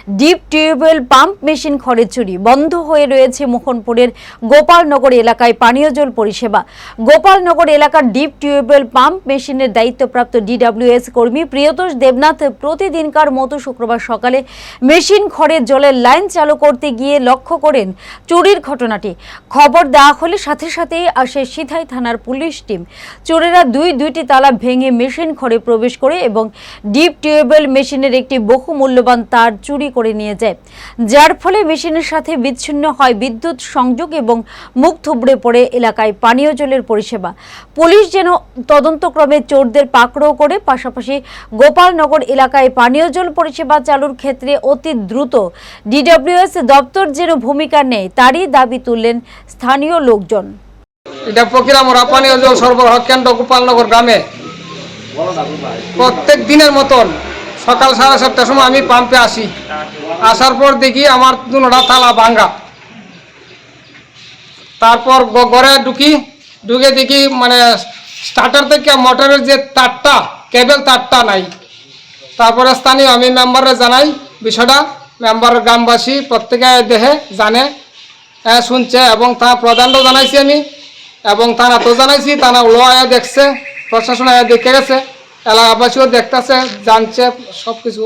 Deep tubewell pump machine খড়ের চুরি। বন্ধ হয়ে রয়েছে মোহনপুরের গোপালনগর এলাকায় পানীয় জল পরিষেবা। গোপালনগর এলাকার ডিপ টিউবওয়েল পাম্প মেশিনের দায়িত্বপ্রাপ্ত ডিডব্লিউএস কর্মী প্রিয়তোষ দেবনাথ প্রতিদিনকার মতো শুক্রবার সকালে মেশিন খড়ের জলের লাইন চালু করতে গিয়ে লক্ষ্য করেন চুরির ঘটনাটি। খবর দেওয়া হলে সাথে সাথেই আসে সিধাই থানার পুলিশ টিম। চোরেরা দুইটি তালা ভেঙে মেশিন ঘরে প্রবেশ করে এবং ডিপ টিউবওয়েল মেশিনের একটি বহু মূল্যবান তার চুরি করে নিয়ে যায়, যার ফলে মেশিনের সাথে বিচ্ছিন্ন হয় বিদ্যুৎ সংযোগ এবং মুখ থুবড়ে পড়ে এলাকায় পানীয় জলের পরিষেবা। পুলিশ যেন তদন্তক্রমে চোরদের পাকড়াও করে পাশাপাশি গোপালনগর এলাকায় পানীয় জল পরিষেবা চালুর ক্ষেত্রে অতি দ্রুত ডিডব্লিউএস দপ্তর যেন ভূমিকা নেয় তারই দাবি তুললেন স্থানীয় লোকজন। এটা প্রক্রিয়ামরা পানীয় জল সরবরাহ কেন্দ্র গোপালনগর গ্রামে প্রত্যেক দিনের মতন সকাল 7:30টার সময় আমি পাম্পে আসি। আসার পর দেখি আমার দুটা তালা ভাঙা। তারপর ঘরে ঢুকে দেখি মানে স্টার্টার থেকে মোটরের যে তারটা কেবল তারটা নাই। তারপরে স্থানীয় আমি মেম্বারে জানাই বিষয়টা। মেম্বার গ্রামবাসী প্রত্যেকে দেখে জানে, শুনছে এবং তার প্রধানও জানাইছি আমি এবং থানাতেও জানাইছি। থানা লোয়া দেখছে, প্রশাসন দেখে গেছে, এলাকাবাসীও দেখতেছে, জানছে সব কিছু।